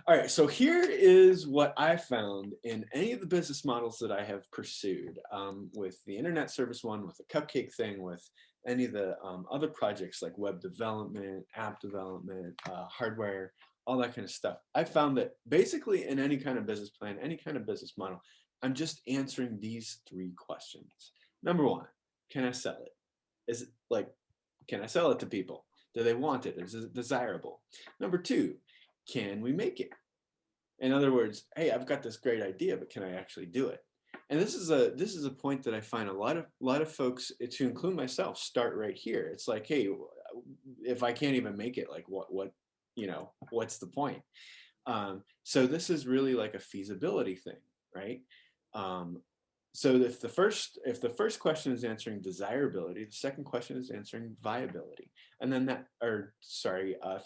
All right, so here is what I found in any of the business models that I have pursued with the internet service one, with the cupcake thing, with any of the other projects like web development, app development, hardware, all that kind of stuff. I found that basically in any kind of business plan, any kind of business model, I'm just answering these three questions. Number one, can I sell it? Is it like, can I sell it to people? Do they want it? Is it desirable? Number two, can we make it? In other words, hey, I've got this great idea, but can I actually do it? And this is a point that I find a lot of folks, to include myself, start right here. It's like, hey, if I can't even make it, like what's the point? So this is really like a feasibility thing, right? Um, so if the first question is answering desirability, the second question is answering viability, and then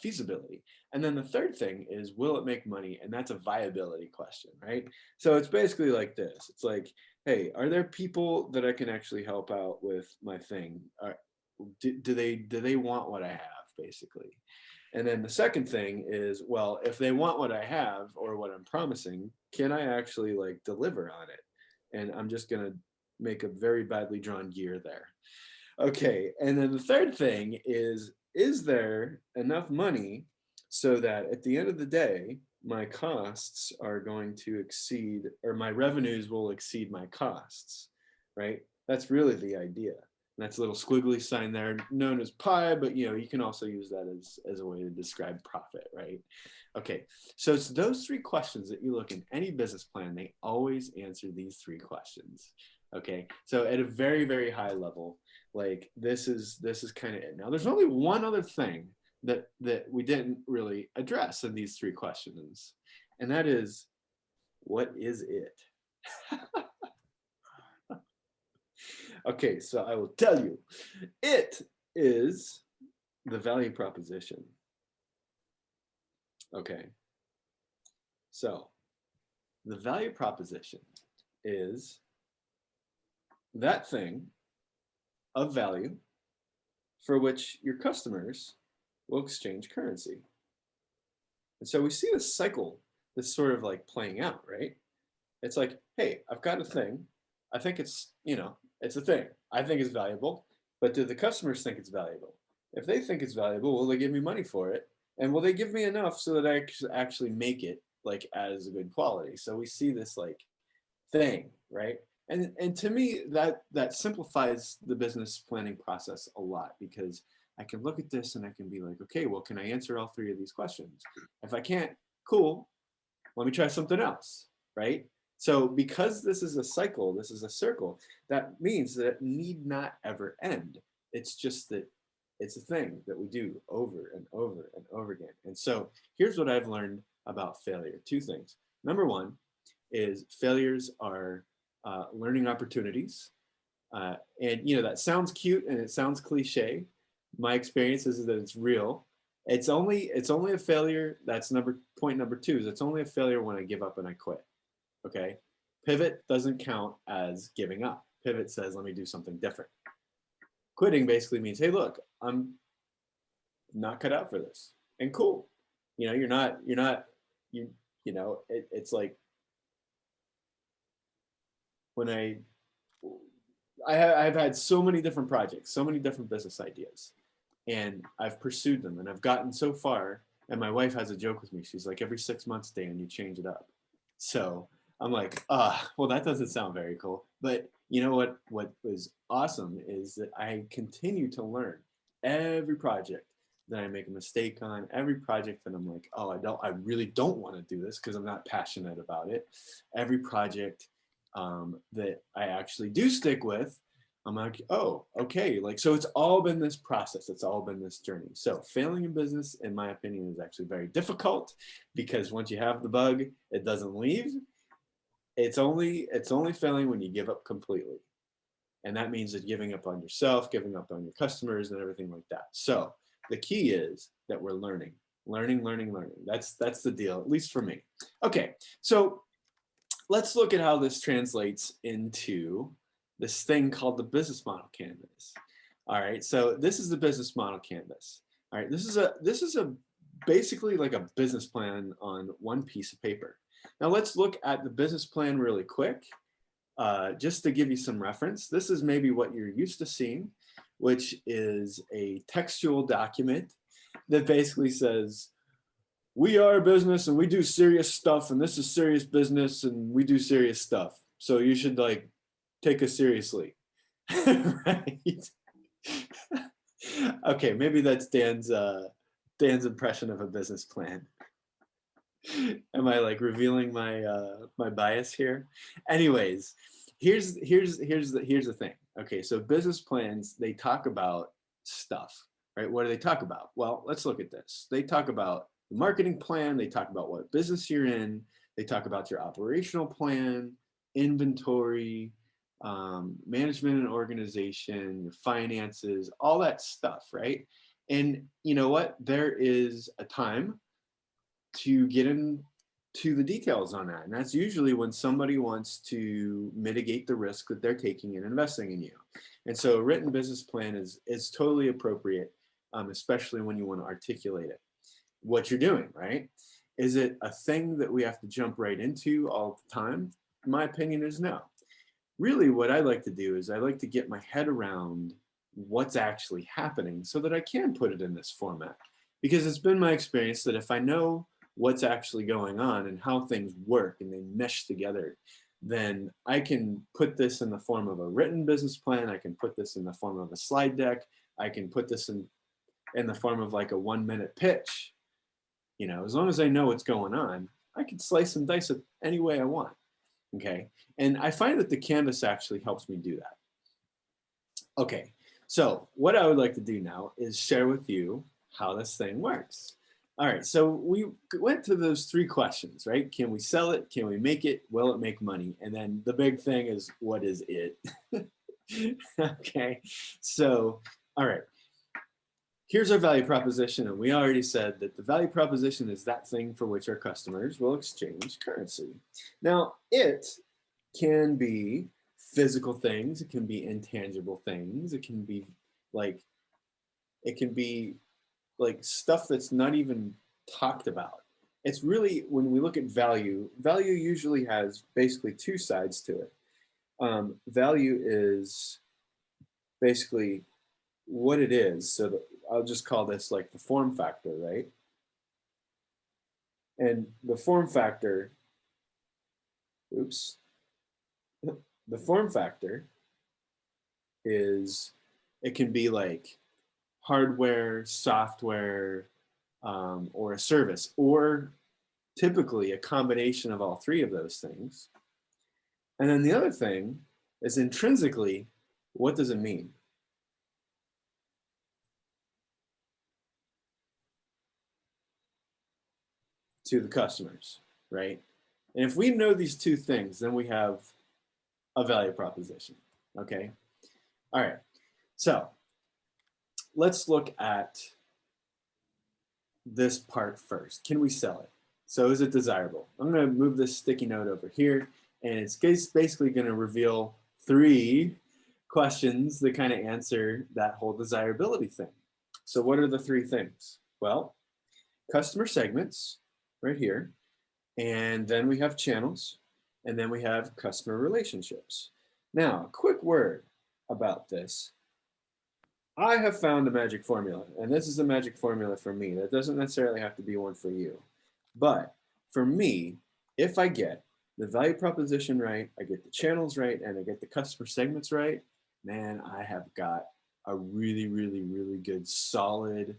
feasibility, and then the third thing is will it make money, and that's a viability question, right? So it's basically like this. It's like, hey, are there people that I can actually help out with my thing? Do they want what I have, basically? And then the second thing is, well, if they want what I have or what I'm promising, can I actually like deliver on it? And I'm just going to make a very badly drawn gear there. Okay. And then the third thing is there enough money so that at the end of the day, my costs are going to exceed, or my revenues will exceed my costs, right? That's really the idea. And that's a little squiggly sign there known as pi, but you can also use that as a way to describe profit, right? Okay, so it's those three questions that you look in any business plan, they always answer these three questions. Okay, so at a very, very high level, like this is kind of it. Now there's only one other thing that we didn't really address in these three questions, and that is, what is it? Okay, so I will tell you. It is the value proposition. Okay, so the value proposition is that thing of value for which your customers will exchange currency. And so we see this cycle that's sort of like playing out, right? It's like, hey, I've got a thing. I think it's a thing. I think it's valuable, but do the customers think it's valuable? If they think it's valuable, will they give me money for it? And will they give me enough so that I actually make it like as a good quality? So we see this like thing, right? And to me, that simplifies the business planning process a lot, because I can look at this and I can be like, okay, well, can I answer all three of these questions? If I can't, cool, let me try something else, right? So because this is a cycle, this is a circle, that means that it need not ever end. It's just that it's a thing that we do over and over and over again. And so here's what I've learned about failure. Two things. Number one is failures are learning opportunities. And that sounds cute and it sounds cliche. My experience is that it's real. It's only a failure. That's point number two, is it's only a failure when I give up and I quit. Okay. Pivot doesn't count as giving up. Pivot says, let me do something different. Quitting basically means, hey, look, I'm not cut out for this. And cool. You're not, it's like when I've had so many different projects, so many different business ideas, and I've pursued them and I've gotten so far. And my wife has a joke with me. She's like, every 6 months, Dan, you change it up. So I'm like, well, that doesn't sound very cool. But you know what was awesome is that I continue to learn every project that I make a mistake on, every project that I'm like, I really don't want to do this because I'm not passionate about it. Every project that I actually do stick with, I'm like, oh, okay. Like, so it's all been this process. It's all been this journey. So failing in business, in my opinion, is actually very difficult, because once you have the bug, it doesn't leave. It's only failing when you give up completely. And that means that giving up on yourself, giving up on your customers and everything like that. So the key is that we're learning. That's the deal, at least for me. Okay, so let's look at how this translates into this thing called the business model canvas. All right, so this is the business model canvas. All right, this is a basically like a business plan on one piece of paper. Now let's look at the business plan really quick, just to give you some reference. This is maybe what you're used to seeing, which is a textual document that basically says, we are a business and we do serious stuff, and this is serious business and we do serious stuff. So you should like take us seriously, right? Okay, maybe that's Dan's impression of a business plan. Am I like revealing my my bias here? Anyways, here's the thing. Okay, so business plans, they talk about stuff, right? What do they talk about? Well, let's look at this. They talk about the marketing plan, they talk about what business you're in, they talk about your operational plan, inventory, management and organization, your finances, all that stuff, right? And you know what? There is a time to get into the details on that. And that's usually when somebody wants to mitigate the risk that they're taking in investing in you. And so a written business plan is totally appropriate, especially when you want to articulate it. What you're doing, right? Is it a thing that we have to jump right into all the time? My opinion is no. Really, what I like to do is I like to get my head around what's actually happening so that I can put it in this format. Because it's been my experience that if I know what's actually going on and how things work and they mesh together, then I can put this in the form of a written business plan. I can put this in the form of a slide deck. I can put this in the form of like a 1-minute pitch. You know, as long as I know what's going on, I can slice and dice it any way I want. Okay. And I find that the canvas actually helps me do that. Okay. So what I would like to do now is share with you how this thing works. All right, so we went to those 3 questions, right? Can we sell it? Can we make it? Will it make money? And then the big thing is, what is it? Okay, so, all right. Here's our value proposition, and we already said that the value proposition is that thing for which our customers will exchange currency. Now, it can be physical things, it can be intangible things, it can be like stuff that's not even talked about. It's really, when we look at value, value usually has basically 2 sides to it. Value is basically what it is. So I'll just call this like the form factor, right? And the form factor, oops, the form factor is, it can be like hardware, software, or a service, or typically a combination of all 3 of those things. And then the other thing is intrinsically, what does it mean? To the customers, right? And if we know these 2 things, then we have a value proposition, okay? All right, so let's look at this part first. Can we sell it? So is it desirable? I'm gonna move this sticky note over here, and it's basically gonna reveal 3 questions that kind of answer that whole desirability thing. So what are the 3 things? Well, customer segments, right here, and then we have channels, and then we have customer relationships. Now, a quick word about this. I have found a magic formula, and this is a magic formula for me. That doesn't necessarily have to be one for you. But for me, if I get the value proposition right, I get the channels right, and I get the customer segments right, man, I have got a really, really, really good, solid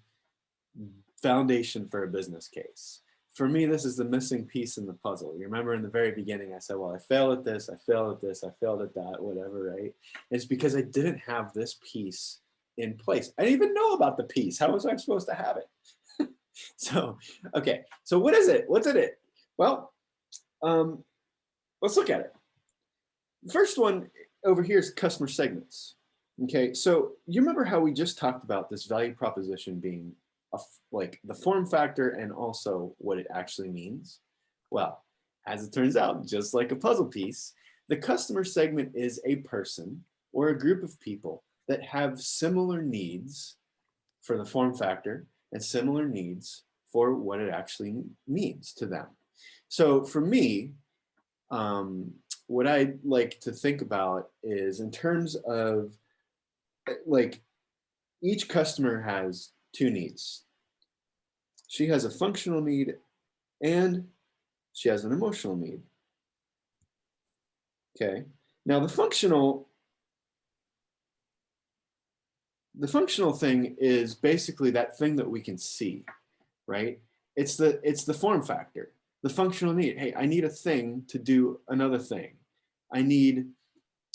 foundation for a business case. For me, this is the missing piece in the puzzle. You remember in the very beginning, I said, well, I failed at this, I failed at this, I failed at that, whatever, right? It's because I didn't have this piece in place. I didn't even know about the piece. How was I supposed to have it? So, okay, so what is it? What's in it? Well, let's look at it. The first one over here is customer segments. Okay, so you remember how we just talked about this value proposition being like the form factor and also what it actually means? Well, as it turns out, just like a puzzle piece, the customer segment is a person or a group of people that have similar needs for the form factor and similar needs for what it actually means to them. So for me, what I like to think about is in terms of like each customer has two needs. She has a functional need and she has an emotional need. Okay. Now the functional thing is basically that thing that we can see, right? It's the form factor, the functional need. Hey, I need a thing to do another thing. I need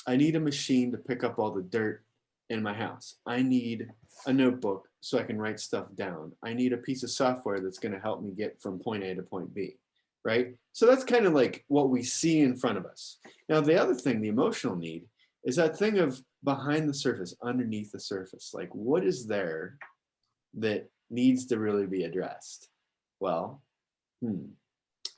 a machine to pick up all the dirt in my house. I need a notebook so I can write stuff down. I need a piece of software that's going to help me get from point A to point B, right? So that's kind of like what we see in front of us. Now, the other thing, the emotional need, is that thing of behind the surface, underneath the surface. Like, what is there that needs to really be addressed? Well,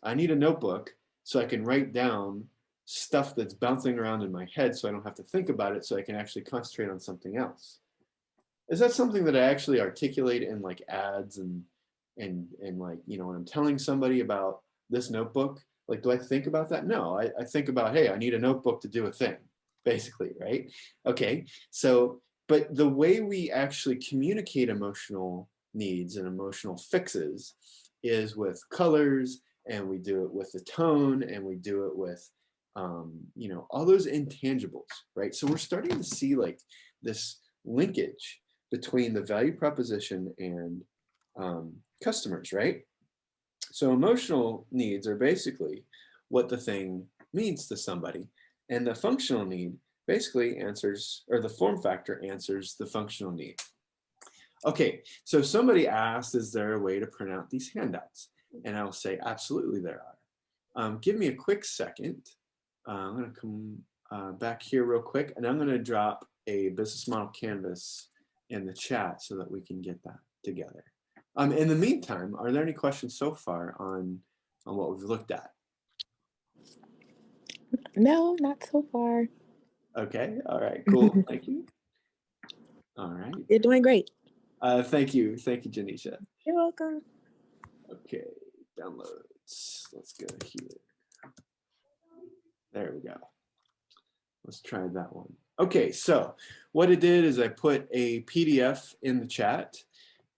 I need a notebook so I can write down stuff that's bouncing around in my head so I don't have to think about it, so I can actually concentrate on something else. Is that something that I actually articulate in like ads and like, you know, when I'm telling somebody about this notebook, like, do I think about that? No, I think about, hey, I need a notebook to do a thing, basically, right? Okay, so, but the way we actually communicate emotional needs and emotional fixes is with colors, and we do it with the tone, and we do it with, you know, all those intangibles, right? So we're starting to see like this linkage between the value proposition and customers, right? So emotional needs are basically what the thing means to somebody, and the functional need basically answers, or the form factor answers the functional need. Okay, so somebody asked, is there a way to print out these handouts? And I'll say, absolutely there are. Give me a quick second. I'm gonna come back here real quick, and I'm gonna drop a business model canvas in the chat so that we can get that together. In the meantime, are there any questions so far on what we've looked at? No, not so far. Okay, all right, cool, thank you. All right. You're doing great. Thank you, Janisha. You're welcome. Okay, downloads, let's go here. There we go. Let's try that one. Okay, so what I did is I put a PDF in the chat,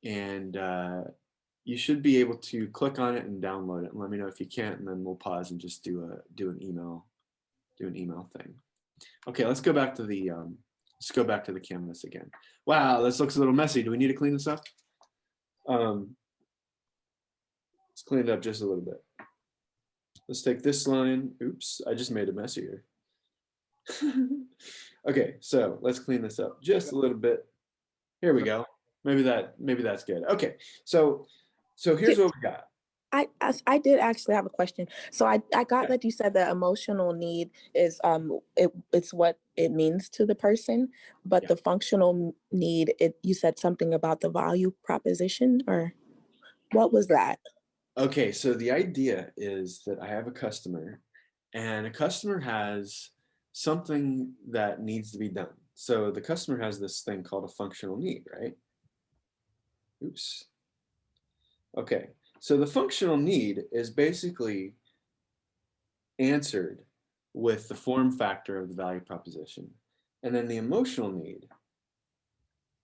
and you should be able to click on it and download it. And let me know if you can't, and then we'll pause and just do an email thing. Okay, let's go back to the canvas again. Wow, this looks a little messy. Do we need to clean this up? Let's clean it up just a little bit. Let's take this line. Oops, I just made a mess here. Okay, so let's clean this up just a little bit. Here we go. Maybe that's good. Okay, so here's what we got. I did actually have a question. So I got that you said that emotional need is it's what it means to the person, but the functional need, you said something about the value proposition, or what was that? Okay, so the idea is that I have a customer, and a customer has something that needs to be done. So the customer has this thing called a functional need, right? Oops. Okay, so the functional need is basically answered with the form factor of the value proposition. And then the emotional need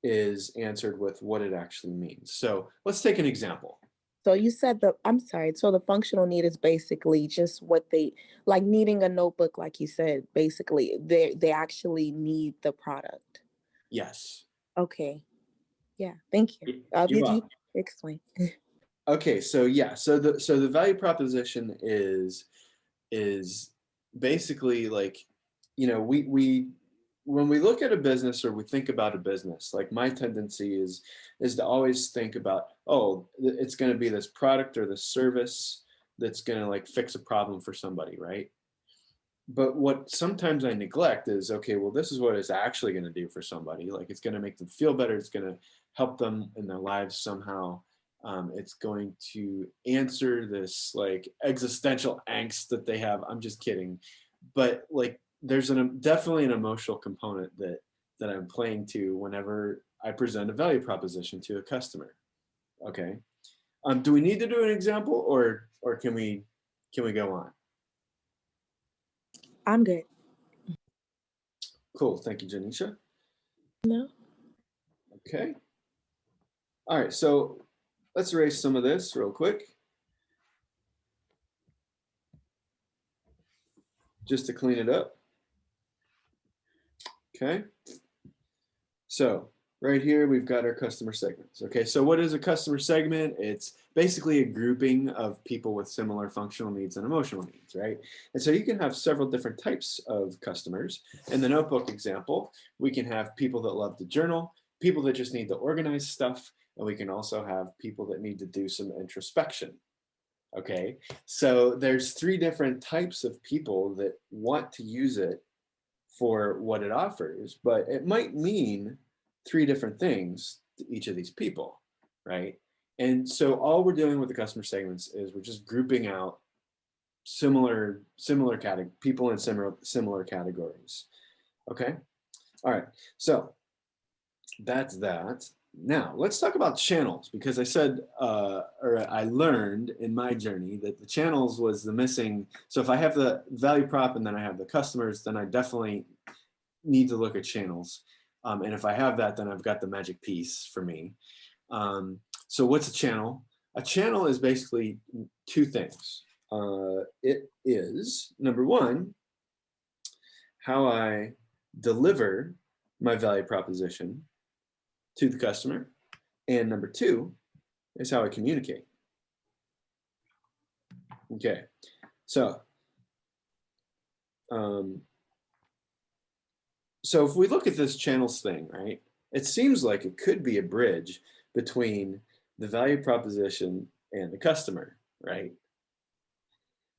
is answered with what it actually means. So let's take an example. So you said I'm sorry, so the functional need is basically just what they, like needing a notebook, like you said, basically they actually need the product. Yes. Okay. Yeah, thank you. Did you explain? Okay, so yeah, so the value proposition is basically like, you know, we when we look at a business or we think about a business, like my tendency is to always think about, oh, it's going to be this product or this service that's going to like fix a problem for somebody, right? But what sometimes I neglect is, okay, well, this is what it's actually going to do for somebody. Like, it's going to make them feel better. It's going to help them in their lives somehow. It's going to answer this like existential angst that they have. I'm just kidding. But like, there's definitely an emotional component that I'm playing to whenever I present a value proposition to a customer. Okay. Do we need to do an example, or can we go on? I'm good. Cool. Thank you, Janisha. No. Okay. All right. So let's erase some of this real quick, just to clean it up. Okay. So right here, we've got our customer segments. Okay, so what is a customer segment? It's basically a grouping of people with similar functional needs and emotional needs, right? And so you can have several different types of customers. In the notebook example, we can have people that love to journal, people that just need to organize stuff, and we can also have people that need to do some introspection. Okay, so there's 3 different types of people that want to use it for what it offers, but it might mean 3 different things to each of these people, right? And so all we're doing with the customer segments is we're just grouping out similar people in similar categories. Okay, all right. So that's that. Now let's talk about channels, because I said, or I learned in my journey that the channels was the missing. So if I have the value prop and then I have the customers, then I definitely need to look at channels. And if I have that, then I've got the magic piece for me. So what's a channel? A channel is basically 2 things. It is, number 1, how I deliver my value proposition to the customer. And number 2 is how I communicate. Okay, so so if we look at this channels thing, right, it seems like it could be a bridge between the value proposition and the customer, right?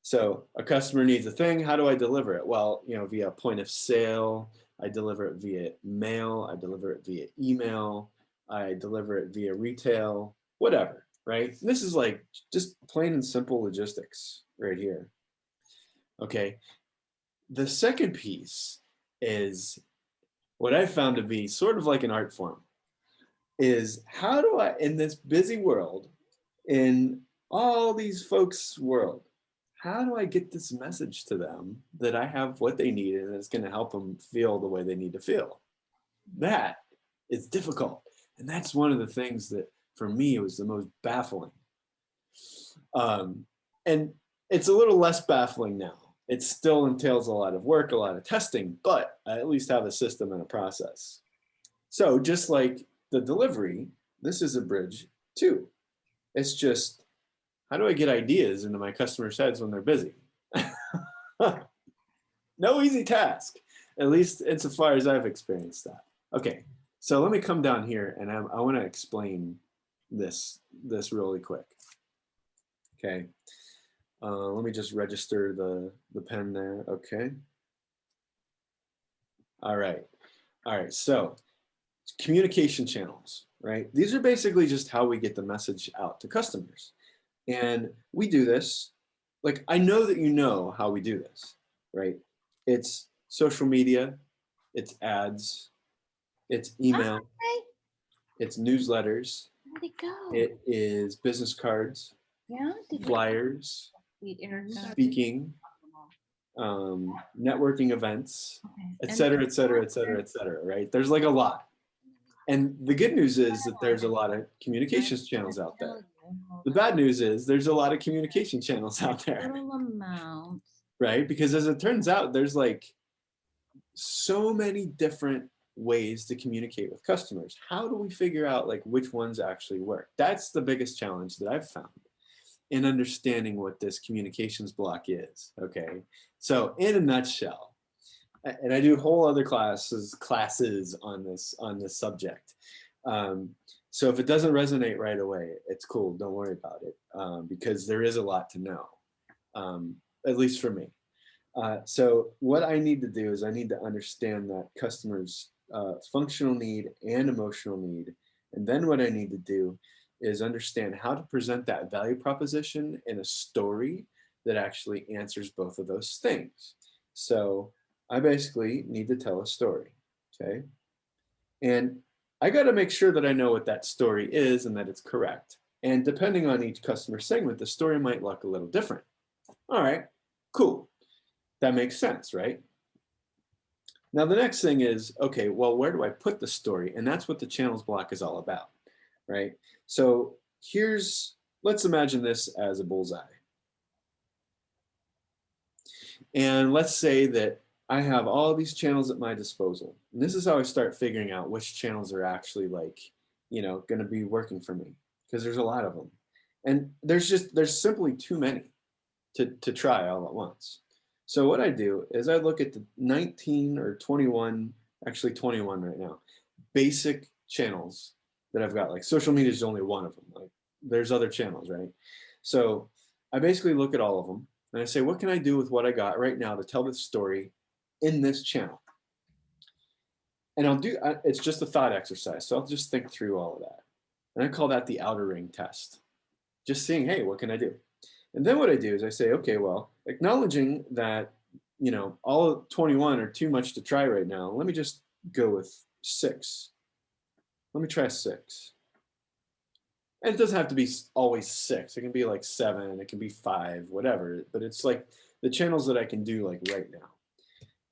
So a customer needs a thing, how do I deliver it? Well, you know, via point of sale, I deliver it via mail, I deliver it via email, I deliver it via retail, whatever, right? And this is like just plain and simple logistics right here. Okay, the second piece is what I found to be sort of like an art form, is how do I, in this busy world, in all these folks' world, how do I get this message to them that I have what they need and it's going to help them feel the way they need to feel? That is difficult. And that's one of the things that for me was the most baffling. And it's a little less baffling now. It still entails a lot of work, a lot of testing, but I at least have a system and a process. So just like the delivery, this is a bridge too. It's just, how do I get ideas into my customers' heads when they're busy? No easy task, at least insofar as I've experienced that. Okay, so let me come down here and I want to explain this really quick. Okay, let me just register the pen there. Okay. All right. So communication channels, right? These are basically just how we get the message out to customers. And we do this, like, I know that you know how we do this, right? It's social media, it's ads, it's email, it's newsletters, Where'd it go? it is business cards, Yeah. flyers, speaking, networking events, et cetera, right? There's like a lot. And the good news is that there's a lot of communications channels out there. The bad news is there's a lot of communication channels out there, right? Because as it turns out, there's like so many different ways to communicate with customers. How do we figure out like which ones actually work? That's the biggest challenge that I've found in understanding what this communications block is, okay? So in a nutshell, and I do whole other classes on this subject. So if it doesn't resonate right away, it's cool. Don't worry about it, because there is a lot to know, at least for me. So what I need to do is I need to understand that customer's functional need and emotional need. And then what I need to do is understand how to present that value proposition in a story that actually answers both of those things. So I basically need to tell a story, okay? And I got to make sure that I know what that story is and that it's correct. And depending on each customer segment, the story might look a little different. All right, cool. That makes sense, right? Now, the next thing is, okay, well, where do I put the story? And that's what the channels block is all about, right? So let's imagine this as a bullseye. And let's say that I have all these channels at my disposal. And this is how I start figuring out which channels are actually going to be working for me, because there's a lot of them. And there's simply too many to try all at once. So what I do is I look at the 19 or 21, actually 21 right now, basic channels that I've got. Like social media is only one of them. Like there's other channels, right? So I basically look at all of them and I say, what can I do with what I got right now to tell this story in this channel? And it's just a thought exercise. So I'll just think through all of that. And I call that the outer ring test. Just seeing, hey, what can I do? And then what I do is I say, okay, well, acknowledging that, all 21 are too much to try right now, let me just go with 6. Let me try 6. And it doesn't have to be always 6. It can be like 7, it can be 5, whatever. But it's like the channels that I can do like right now.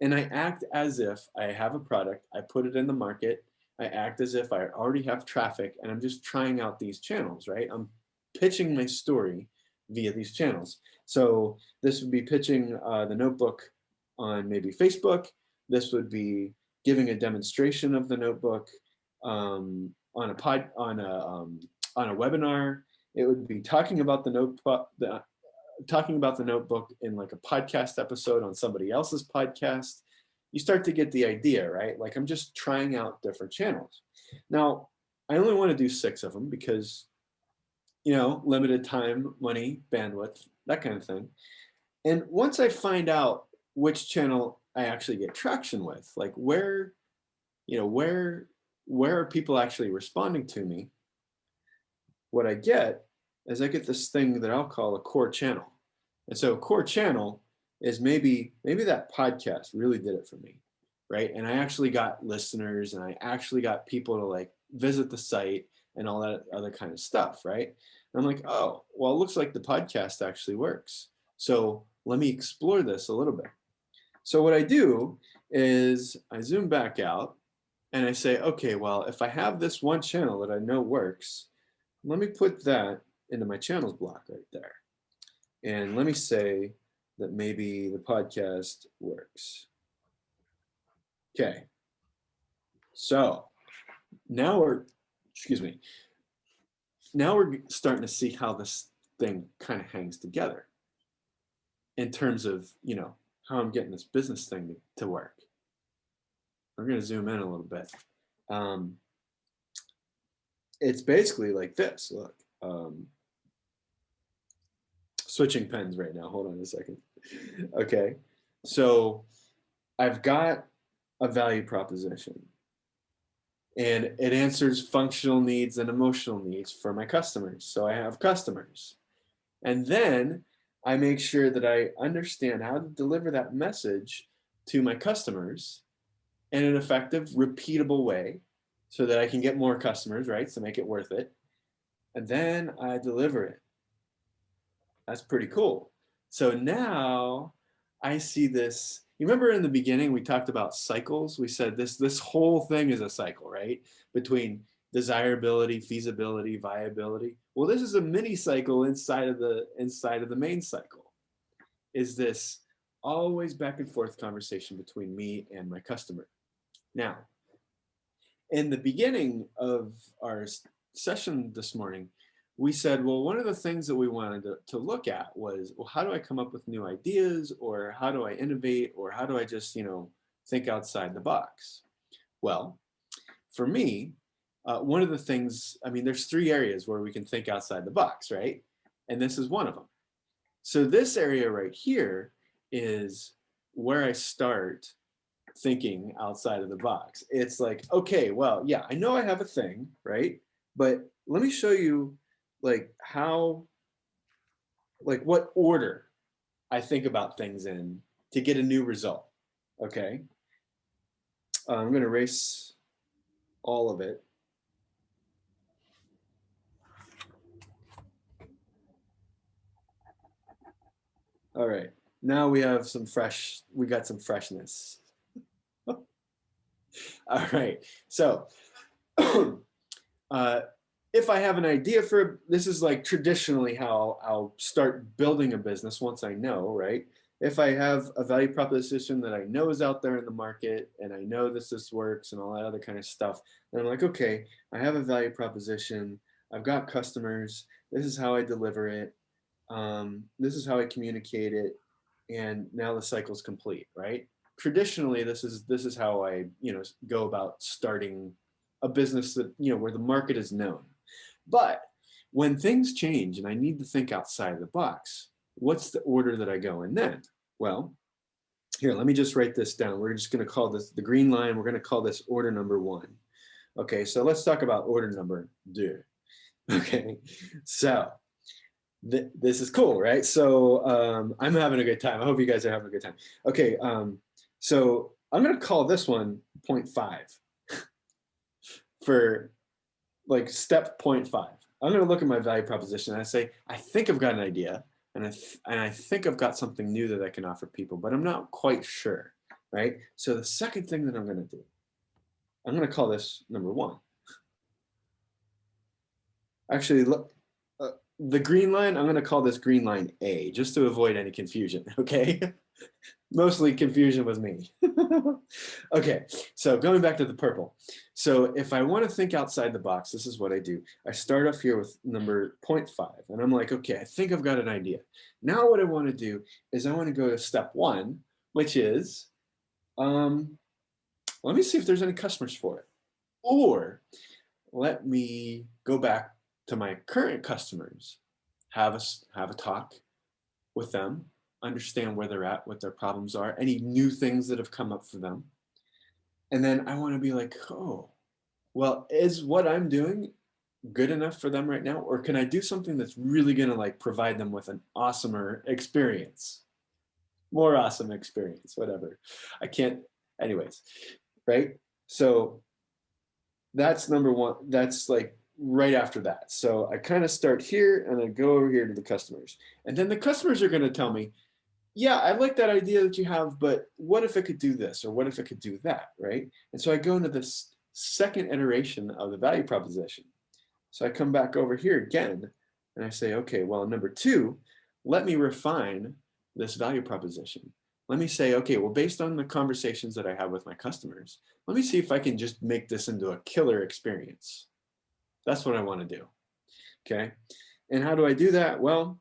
And I act as if I have a product, I put it in the market, I act as if I already have traffic, and I'm just trying out these channels, right? I'm pitching my story via these channels. So this would be pitching the notebook on maybe Facebook. This would be giving a demonstration of the notebook on a webinar. It would be talking about the notebook, in like a podcast episode on somebody else's podcast. You start to get the idea, right? Like I'm just trying out different channels. Now, I only want to do 6 of them because limited time, money, bandwidth, that kind of thing. And once I find out which channel I actually get traction with, like where are people actually responding to me, what I get is I get this thing that I'll call a core channel. And so a core channel is maybe that podcast really did it for me, right? And I actually got listeners and I actually got people to like visit the site and all that other kind of stuff, right? And I'm like, oh, well, it looks like the podcast actually works. So let me explore this a little bit. So what I do is I zoom back out and I say, okay, well, if I have this one channel that I know works, let me put that into my channels block right there. And let me say that maybe the podcast works. Okay. So now we're starting to see how this thing kind of hangs together in terms of, how I'm getting this business thing to work. We're going to zoom in a little bit. It's basically like this. Look, switching pens right now. Hold on a second. Okay. So I've got a value proposition and it answers functional needs and emotional needs for my customers. So I have customers. And then I make sure that I understand how to deliver that message to my customers in an effective, repeatable way so that I can get more customers, right? So make it worth it. And then I deliver it. That's pretty cool. So now I see this. You remember in the beginning, we talked about cycles. We said this whole thing is a cycle, right? Between desirability, feasibility, viability. Well, this is a mini cycle inside of the main cycle. Is this always back and forth conversation between me and my customer? Now, in the beginning of our session this morning, we said, well, one of the things that we wanted to look at was, well, how do I come up with new ideas, or how do I innovate, or how do I just, think outside the box? Well, for me, one of the things, there's 3 areas where we can think outside the box, right? And this is one of them. So this area right here is where I start thinking outside of the box. It's like, okay, well, yeah, I know I have a thing, right? But let me show you what order I think about things in to get a new result. Okay. I'm going to erase all of it. All right. Now we have some we got some freshness. All right. So if I have an idea for, this is like traditionally how I'll start building a business once I know, right? If I have a value proposition that I know is out there in the market and I know this works and all that other kind of stuff, then I'm like, okay, I have a value proposition. I've got customers. This is how I deliver it. This is how I communicate it. And now the cycle's complete, right? Traditionally, this is how I, go about starting a business that, where the market is known. But when things change and I need to think outside the box, what's the order that I go in then? Well, here, let me just write this down. We're just going to call this the green line. We're going to call this order number 1. Okay, so let's talk about order number 2. Okay, so this is cool, right? So I'm having a good time. I hope you guys are having a good time. Okay, so I'm going to call this one 0.5 for like step 0.5. I'm going to look at my value proposition and I say, I think I've got an idea and I think I've got something new that I can offer people, but I'm not quite sure, right? So the second thing that I'm going to do, I'm going to call this number 1. Actually, look, the green line, I'm going to call this green line A, just to avoid any confusion, okay? Mostly confusion with me. Okay, so going back to the purple. So if I want to think outside the box, this is what I do. I start off here with number 0.5, and I'm like, okay, I think I've got an idea. Now what I want to do is I want to go to step 1, which is, let me see if there's any customers for it. Or let me go back to my current customers, have a talk with them, understand where they're at, what their problems are, any new things that have come up for them. And then I want to be like, oh, well, is what I'm doing good enough for them right now? Or can I do something that's really going to like provide them with an awesomer experience? More awesome experience, whatever. I can't, anyways, right? So that's number 1. That's like right after that. So I kind of start here and I go over here to the customers. And then the customers are going to tell me, yeah, I like that idea that you have, but what if it could do this? Or what if it could do that, right? And so I go into this second iteration of the value proposition. So I come back over here again and I say, okay, well, number 2, let me refine this value proposition. Let me say, okay, well, based on the conversations that I have with my customers, let me see if I can just make this into a killer experience. That's what I want to do, okay? And how do I do that? Well,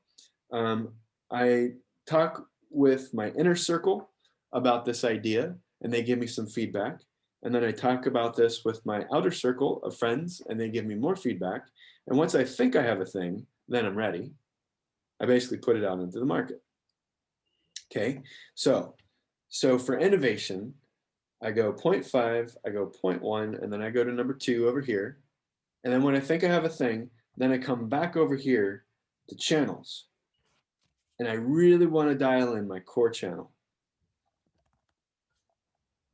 I talk with my inner circle about this idea and they give me some feedback. And then I talk about this with my outer circle of friends and they give me more feedback. And once I think I have a thing, then I'm ready. I basically put it out into the market. Okay, so for innovation, I go 0.5, I go 0.1, and then I go to number 2 over here. And then when I think I have a thing, then I come back over here to channels. And I really want to dial in my core channel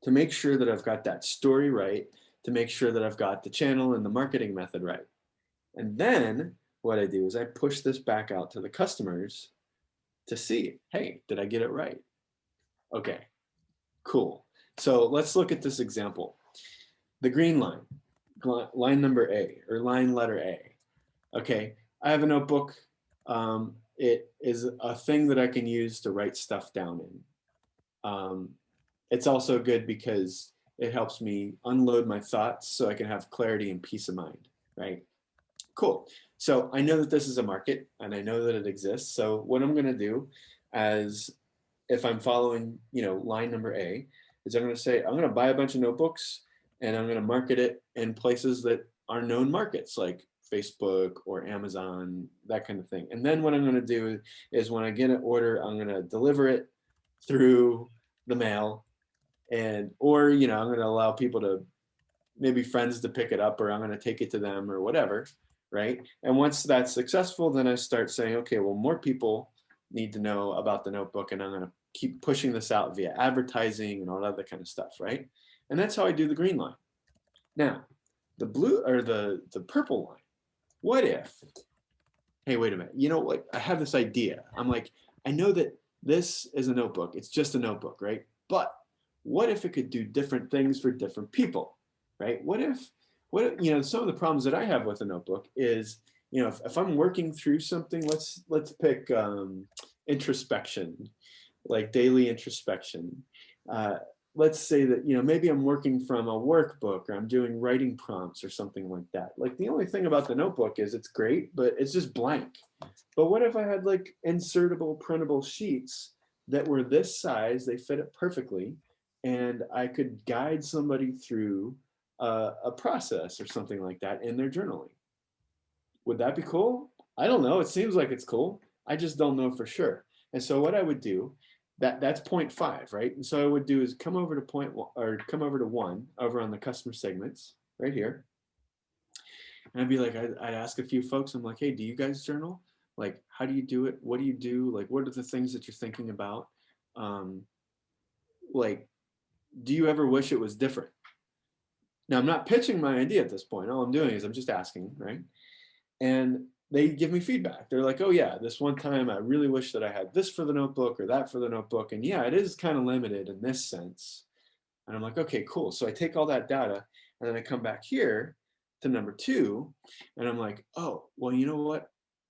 to make sure that I've got that story right, to make sure that I've got the channel and the marketing method right. And then what I do is I push this back out to the customers to see, hey, did I get it right? Okay, cool. So let's look at this example. The green line, line number A, or line letter A. Okay, I have a notebook. It is a thing that I can use to write stuff down in. It's also good because it helps me unload my thoughts so I can have clarity and peace of mind, right? Cool. So I know that this is a market and I know that it exists. So what I'm going to do as if I'm following, line number A is I'm going to say, I'm going to buy a bunch of notebooks and I'm going to market it in places that are known markets like Facebook or Amazon, that kind of thing. And then what I'm going to do is when I get an order, I'm going to deliver it through the mail or I'm going to allow people to, maybe friends to pick it up, or I'm going to take it to them or whatever, right? And once that's successful, then I start saying, okay, well, more people need to know about the notebook and I'm going to keep pushing this out via advertising and all that other kind of stuff, right? And that's how I do the green line. Now, the blue or the purple line, what if, hey, wait a minute, you know what? I have this idea. I'm like, I know that this is a notebook. It's just a notebook, right? But what if it could do different things for different people, right? What if, some of the problems that I have with a notebook is, if I'm working through something, let's pick introspection, like daily introspection. Let's say that, maybe I'm working from a workbook or I'm doing writing prompts or something like that. Like the only thing about the notebook is it's great, but it's just blank. But what if I had like insertable printable sheets that were this size, they fit it perfectly, and I could guide somebody through a process or something like that in their journaling. Would that be cool? I don't know. It seems like it's cool. I just don't know for sure. And so what I would do, that's 0.5, right? And so I would do is come over to point one, or come over to one over on the customer segments right here. And I'd be like, I'd ask a few folks, I'm like, hey, do you guys journal? Like, how do you do it? What do you do? Like, what are the things that you're thinking about? Like, do you ever wish it was different? Now, I'm not pitching my idea at this point. All I'm doing is I'm just asking, right? And they give me feedback. They're like, oh yeah, this one time I really wish that I had this for the notebook or that for the notebook. And yeah, it is kind of limited in this sense. And I'm like, okay, cool. So I take all that data and then I come back here to number 2 and I'm like, oh, well, you know what?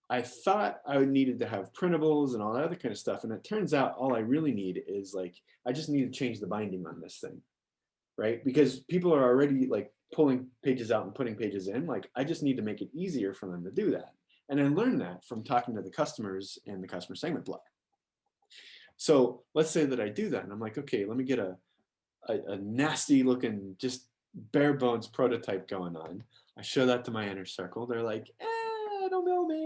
I thought I needed to have printables and all that other kind of stuff. And it turns out all I really need is like, I just need to change the binding on this thing, right? Because people are already like pulling pages out and putting pages in. Like, I just need to make it easier for them to do that. And I learned that from talking to the customers in the customer segment blog. So let's say that I do that and I'm like, okay, let me get a nasty looking, just bare bones prototype going on. I show that to my inner circle. They're like, I don't know, man.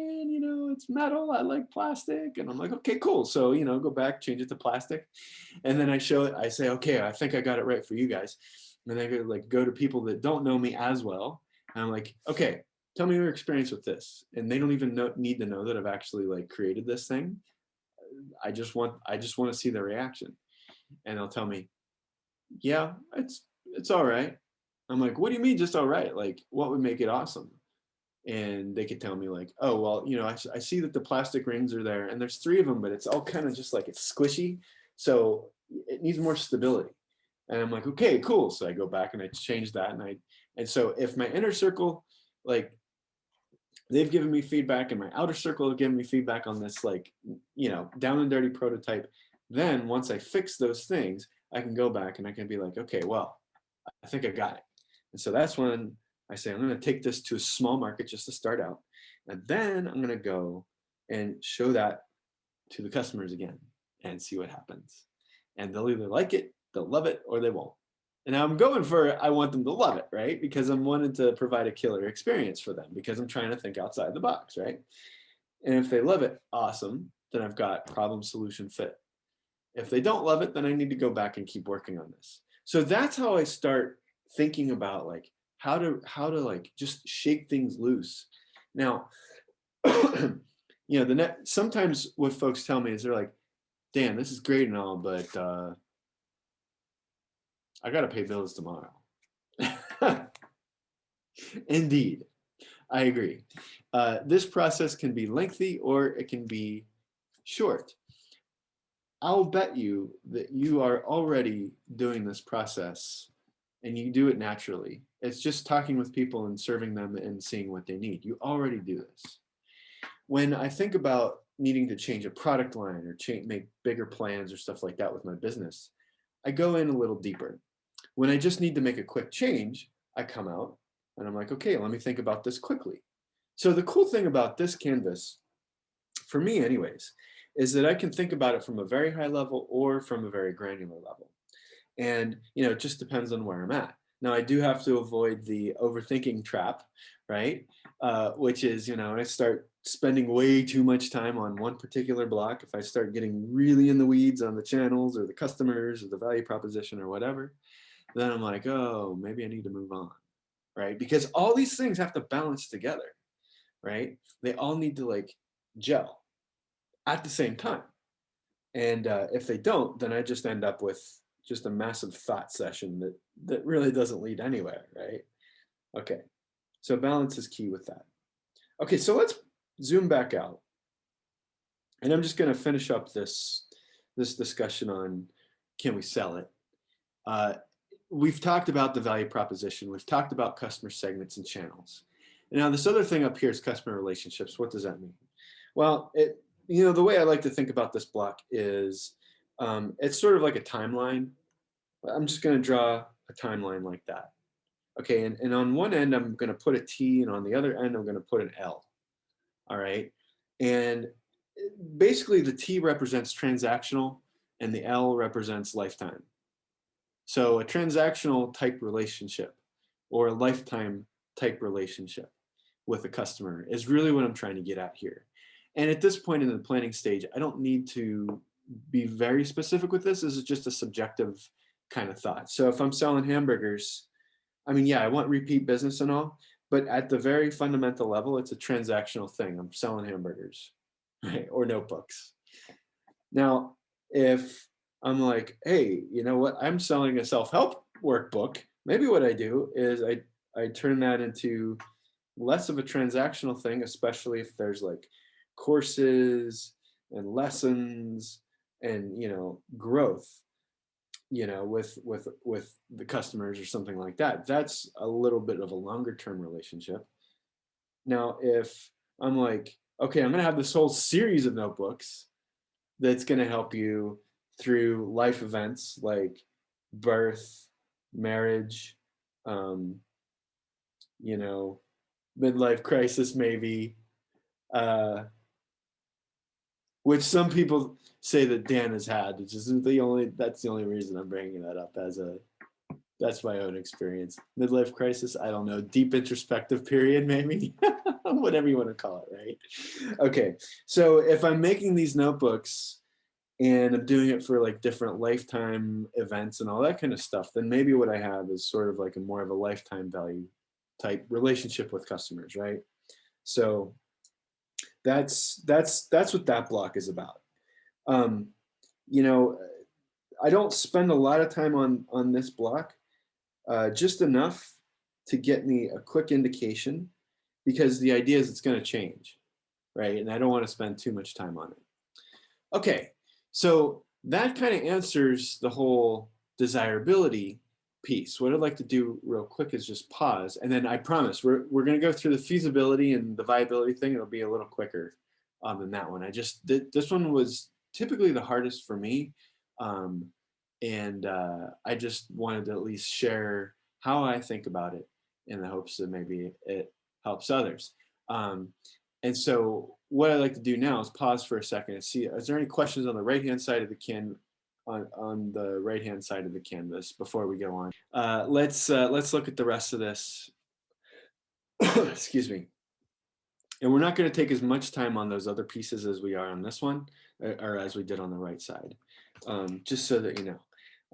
It's metal. I like plastic. And I'm like, okay, cool. So, go back, change it to plastic. And then I show it. I say, okay, I think I got it right for you guys. And then I go to people that don't know me as well. And I'm like, okay, tell me your experience with this. And they don't even need to know that I've actually like created this thing. I just want to see their reaction. And they'll tell me, yeah, it's all right. I'm like, what do you mean just all right? Like, what would make it awesome? And they could tell me like, oh, well, I see that the plastic rings are there and there's 3 of them, but it's all kind of just like it's squishy. So it needs more stability. And I'm like, okay, cool. So I go back and I change that. And so if my inner circle, like they've given me feedback and my outer circle have given me feedback on this, like, down and dirty prototype, then once I fix those things, I can go back and I can be like, okay, well, I think I got it. And so that's when I say, I'm going to take this to a small market just to start out. And then I'm going to go and show that to the customers again and see what happens. And they'll either like it, they'll love it, or they won't. And I'm going for, I want them to love it, right? Because I'm wanting to provide a killer experience for them because I'm trying to think outside the box, right? And if they love it, awesome. Then I've got problem, solution, fit. If they don't love it, then I need to go back and keep working on this. So that's how I start thinking about like how to like just shake things loose. Now, sometimes what folks tell me is they're like, Dan, this is great and all, but I got to pay bills tomorrow. Indeed, I agree. This process can be lengthy or it can be short. I'll bet you that you are already doing this process and you do it naturally. It's just talking with people and serving them and seeing what they need. You already do this. When I think about needing to change a product line or make bigger plans or stuff like that with my business, I go in a little deeper. When I just need to make a quick change, I come out and I'm like, okay, let me think about this quickly. So the cool thing about this canvas, for me anyways, is that I can think about it from a very high level or from a very granular level. And, it just depends on where I'm at. Now, I do have to avoid the overthinking trap, right? Which is, I start spending way too much time on one particular block. If I start getting really in the weeds on the channels or the customers or the value proposition or whatever, then I'm like, oh, maybe I need to move on, right? Because all these things have to balance together, right? They all need to like gel at the same time. And if they don't, then I just end up with just a massive thought session that really doesn't lead anywhere, right? Okay, so balance is key with that. Okay, so let's zoom back out. And I'm just gonna finish up this this discussion on can we sell it? We've talked about the value proposition. We've talked about customer segments and channels. And now this other thing up here is customer relationships. What does that mean? Well, the way I like to think about this block is it's sort of like a timeline. I'm just going to draw a timeline like that. Okay, and on one end, I'm going to put a T, and on the other end, I'm going to put an L. All right, and basically the T represents transactional, and the L represents lifetime. So a transactional type relationship or a lifetime type relationship with a customer is really what I'm trying to get at here. And at this point in the planning stage, I don't need to be very specific with this. This is just a subjective kind of thought. So if I'm selling hamburgers, I mean, yeah, I want repeat business and all, but at the very fundamental level, it's a transactional thing. I'm selling hamburgers, right? Or notebooks. Now, if I'm like, hey, you know what? I'm selling a self-help workbook. Maybe what I do is I turn that into less of a transactional thing, especially if there's like courses and lessons and growth, with the customers or something like that. That's a little bit of a longer term relationship. Now, if I'm like, okay, I'm gonna have this whole series of notebooks that's gonna help you through life events like birth, marriage, midlife crisis maybe, which some people say that Dan has had, which isn't that's the only reason I'm bringing that up that's my own experience. Midlife crisis, I don't know, deep introspective period maybe, whatever you want to call it, right? Okay, so if I'm making these notebooks and I'm doing it for like different lifetime events and all that kind of stuff, then maybe what I have is sort of like a more of a lifetime value type relationship with customers, right? So that's what that block is about. I don't spend a lot of time on this block, just enough to get me a quick indication, because the idea is it's going to change, right? And I don't want to spend too much time on it. Okay, so that kind of answers the whole desirability piece. What I'd like to do real quick is just pause, and then I promise we're going to go through the feasibility and the viability thing. It'll be a little quicker than that one. This one was typically the hardest for me, and I just wanted to at least share how I think about it in the hopes that maybe it helps others. And so what I like to do now is pause for a second and see, is there any questions on the right-hand side of the on the right-hand side of the canvas before we go on? Let's look at the rest of this. Excuse me. And we're not going to take as much time on those other pieces as we are on this one, or as we did on the right side, just so that you know,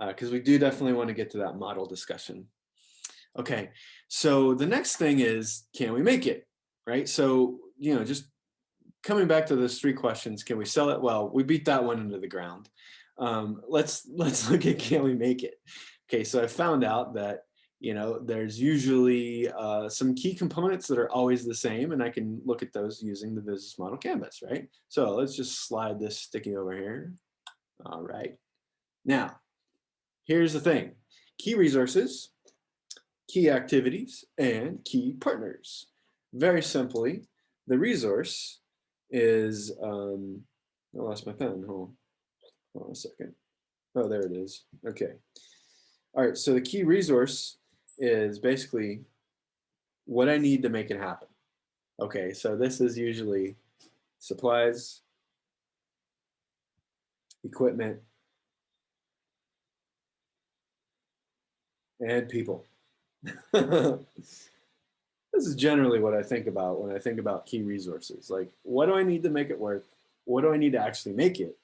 because we do definitely want to get to that model discussion. Okay, so the next thing is, can we make it, right? So, just coming back to those three questions, can we sell it? Well, we beat that one into the ground. Let's look at, can we make it? Okay, so I found out that there's usually some key components that are always the same, and I can look at those using the business model canvas, right? So let's just slide this sticky over here. All right. Now, here's the thing. Key resources, key activities, and key partners. Very simply, the resource is, I lost my pen, hold on a second. Oh, there it is, okay. All right, so the key resource is basically what I need to make it happen. Okay, so this is usually supplies, equipment, and people. This is generally what I think about when I think about key resources. Like, what do I need to make it work? What do I need to actually make it?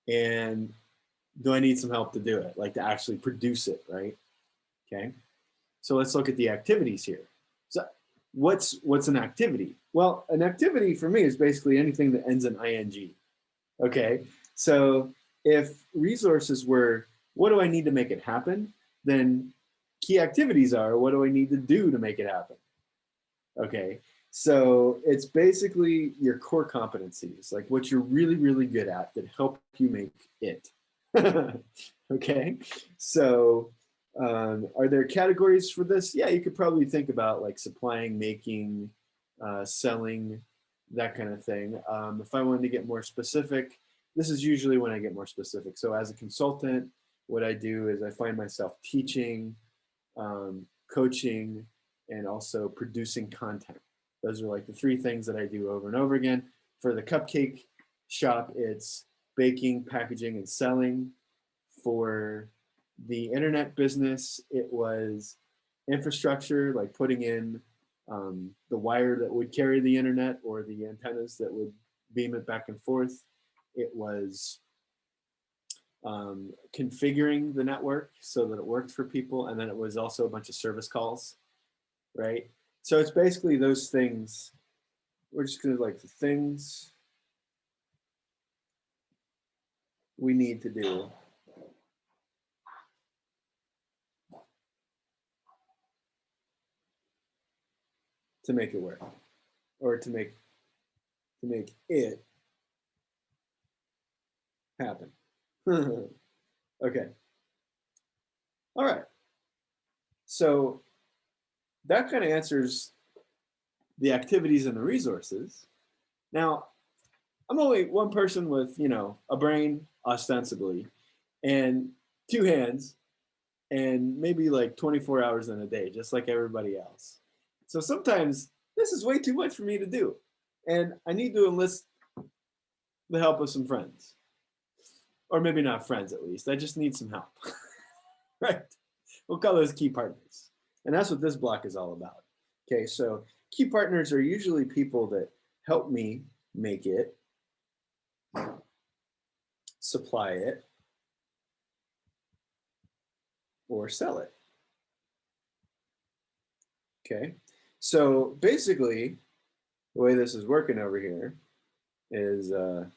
And do I need some help to do it, like to actually produce it, right? Okay, so let's look at the activities here. So what's an activity? Well, an activity for me is basically anything that ends in ing. Okay, so if resources were, what do I need to make it happen? Then key activities are, what do I need to do to make it happen? Okay, So it's basically your core competencies, like what you're really, really good at that help you make it. Okay, so are there categories for this? Yeah, you could probably think about like supplying, making, selling, that kind of thing. If I wanted to get more specific, this is usually when I get more specific. So as a consultant, what I do is I find myself teaching, coaching, and also producing content. Those are like the three things that I do over and over again. For the cupcake shop, it's baking, packaging, and selling. For the internet business, it was infrastructure, like putting in the wire that would carry the internet or the antennas that would beam it back and forth. It was configuring the network so that it worked for people. And then it was also a bunch of service calls, right? So it's basically those things. We're just gonna like the things we need to do to make it work, or to make it happen. Okay. All right. So that kind of answers the activities and the resources. Now, I'm only one person with, a brain ostensibly and two hands and maybe like 24 hours in a day, just like everybody else. So sometimes this is way too much for me to do. And I need to enlist the help of some friends. Or maybe not friends, at least. I just need some help. Right? We'll call those key partners. And that's what this block is all about. Okay, so key partners are usually people that help me make it, supply it, or sell it. Okay, so basically, the way this is working over here is I'm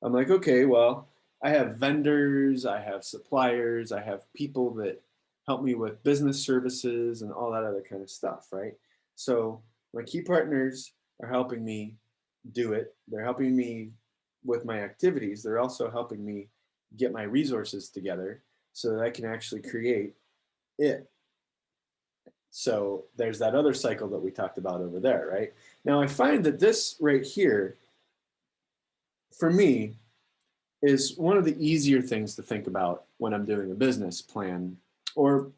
like, okay, well, I have vendors, I have suppliers, I have people that help me with business services and all that other kind of stuff, right? So my key partners are helping me do it. They're helping me with my activities. They're also helping me get my resources together so that I can actually create it. So there's that other cycle that we talked about over there, right? Now I find that this right here, for me, is one of the easier things to think about when I'm doing a business plan or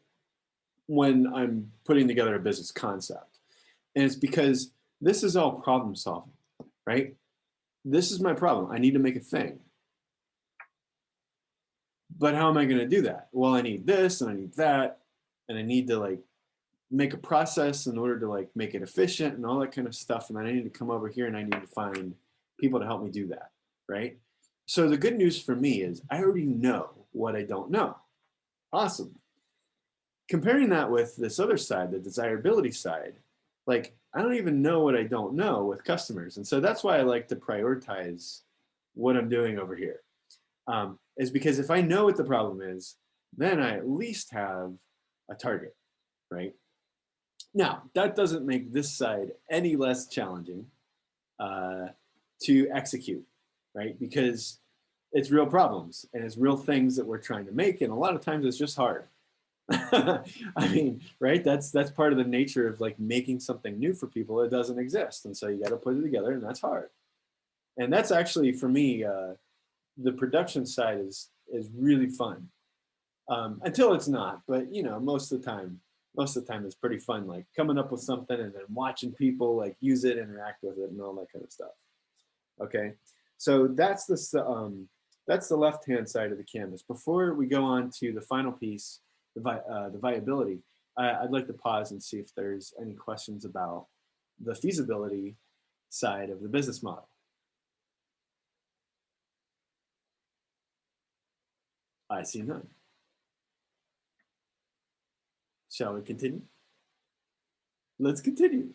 when I'm putting together a business concept. And it's because this is all problem solving, right? This is my problem. I need to make a thing. But how am I going to do that? Well, I need this and I need that. And I need to like make a process in order to like make it efficient and all that kind of stuff. And then I need to come over here and I need to find people to help me do that, right? So the good news for me is I already know what I don't know. Awesome. Comparing that with this other side, the desirability side, like I don't even know what I don't know with customers. And so that's why I like to prioritize what I'm doing over here. Is because if I know what the problem is, then I at least have a target, right? Now, that doesn't make this side any less challenging to execute, right? Because it's real problems and it's real things that we're trying to make, and a lot of times it's just hard. I mean, right? That's part of the nature of like making something new for people that doesn't exist, and so you got to put it together, and that's hard. And that's actually for me, the production side is really fun until it's not. But most of the time it's pretty fun. Like coming up with something and then watching people like use it, interact with it, and all that kind of stuff. Okay, so that's the left-hand side of the canvas. Before we go on to the final piece, the viability, I'd like to pause and see if there's any questions about the feasibility side of the business model. I see none. Shall we continue? Let's continue.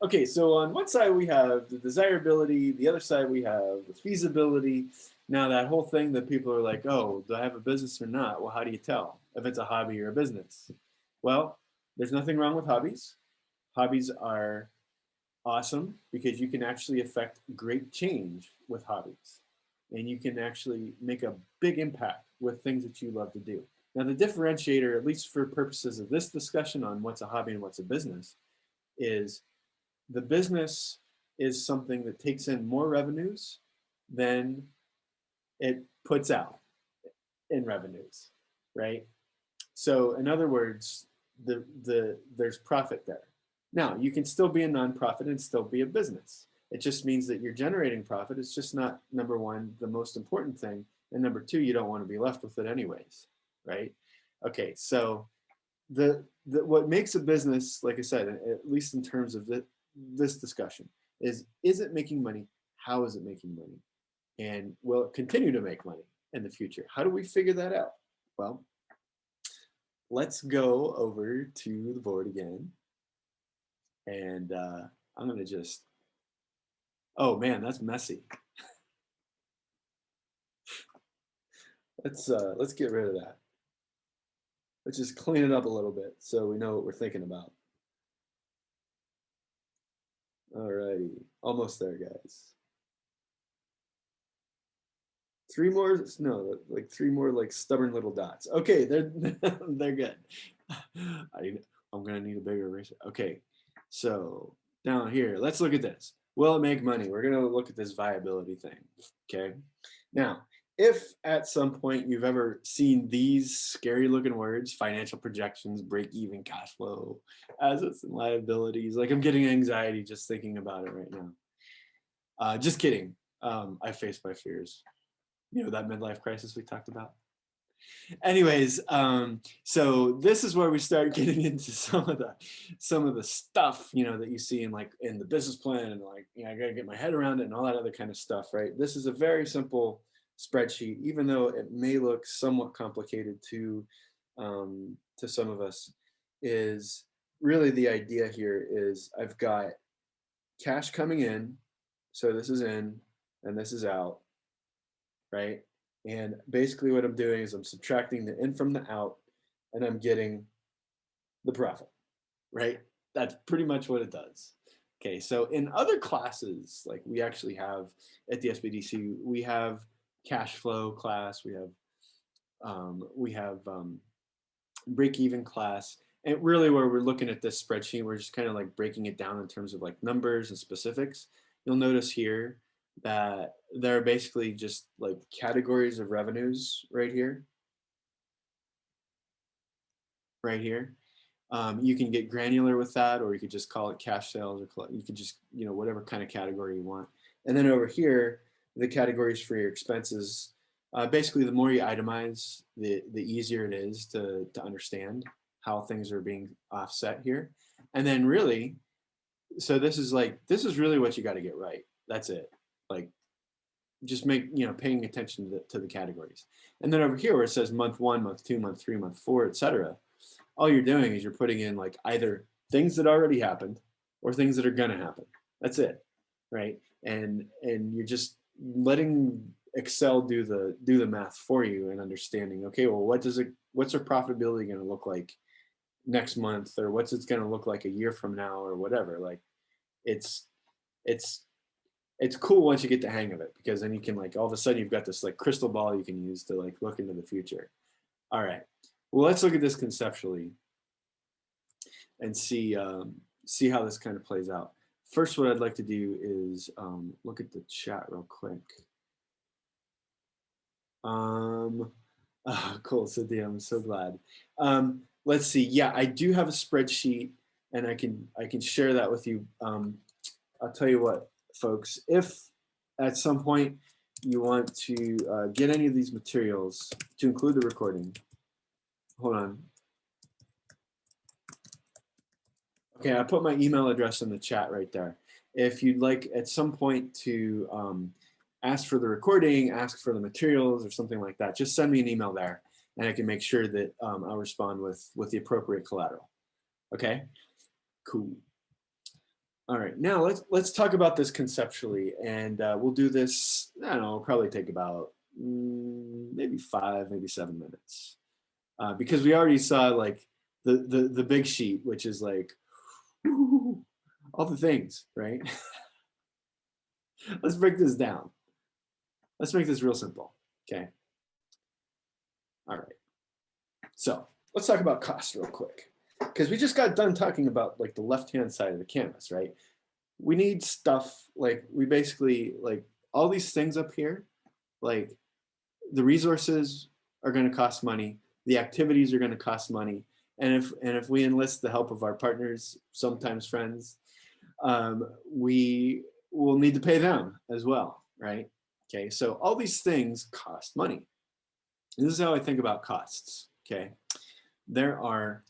Okay, so on one side we have the desirability, the other side we have the feasibility. Now that whole thing that people are like, oh, do I have a business or not? Well, how do you tell if it's a hobby or a business? Well, there's nothing wrong with hobbies. Hobbies are awesome, because you can actually affect great change with hobbies, and you can actually make a big impact with things that you love to do. Now, the differentiator, at least for purposes of this discussion on what's a hobby and what's a business, is the business is something that takes in more revenues than it puts out in revenues, right? So in other words, there's profit there. Now, you can still be a nonprofit and still be a business. It just means that you're generating profit. It's just not, number one, the most important thing. And number two, you don't want to be left with it anyways, right? Okay, so what makes a business, like I said, at least in terms of this discussion, is it making money? How is it making money? And will it continue to make money in the future? How do we figure that out? Well, let's go over to the board again. And I'm gonna just, oh man, that's messy. Let's get rid of that. Let's just clean it up a little bit so we know what we're thinking about. Alrighty, almost there, guys. Three more, no, like three more like stubborn little dots. Okay, they're they're good. I'm gonna need a bigger eraser. Okay, so down here, let's look at this. Will it make money? We're gonna look at this viability thing. Okay, now if at some point you've ever seen these scary looking words, financial projections, break even, cash flow, assets and liabilities, like I'm getting anxiety just thinking about it right now. Just kidding. I face my fears. You know, that midlife crisis we talked about. Anyways, so this is where we start getting into some of the stuff, you know, that you see in the business plan, and like, you know, I gotta get my head around it and all that other kind of stuff, right? This is a very simple spreadsheet, even though it may look somewhat complicated to some of us. Is really the idea here is I've got cash coming in, so this is in and this is out, right? And basically what I'm doing is I'm subtracting the in from the out, and I'm getting the profit, right? That's pretty much what it does. Okay, so in other classes, like we actually have at the SBDC, we have cash flow class, we have break even class, and really where we're looking at this spreadsheet, we're just kind of like breaking it down in terms of like numbers and specifics. You'll notice here that there are basically just like categories of revenues right here. Right here. You can get granular with that, or you could just call it cash sales, or you could just, you know, whatever kind of category you want. And then over here, the categories for your expenses. Basically, the more you itemize, the easier it is to understand how things are being offset here. And then really, so this is really what you got to get right. That's it. Like, just paying attention to the categories. And then over here where it says month 1, month 2, month 3, month 4, etc., all you're doing is you're putting in like either things that already happened or things that are gonna happen. That's it, right? And you're just letting Excel do the math for you and understanding, okay, well, what's our profitability gonna look like next month, or what's it gonna look like a year from now, or whatever. Like, it's cool once you get the hang of it, because then you can, like, all of a sudden you've got this like crystal ball you can use to like look into the future. All right, well, let's look at this conceptually and see how this kind of plays out. First, what I'd like to do is look at the chat real quick. Oh, cool, Cynthia, I'm so glad. Let's see. Yeah, I do have a spreadsheet, and I can share that with you. I'll tell you what, folks, if at some point you want to get any of these materials to include the recording, hold on. Okay, I put my email address in the chat right there. If you'd like at some point to ask for the recording, ask for the materials or something like that, just send me an email there, and I can make sure that I'll respond with the appropriate collateral. Okay, cool. All right, now let's talk about this conceptually, and we'll do this. I don't know, it'll probably take about maybe 5, maybe 7 minutes, because we already saw like the big sheet, which is like all the things, right? Let's break this down. Let's make this real simple, okay? All right, so let's talk about cost real quick, because we just got done talking about like the left-hand side of the canvas, right? We need stuff like we basically like all these things up here, like the resources are going to cost money, the activities are going to cost money, and if we enlist the help of our partners, sometimes friends, we will need to pay them as well, right? Okay, so all these things cost money. This is how I think about costs, okay? There are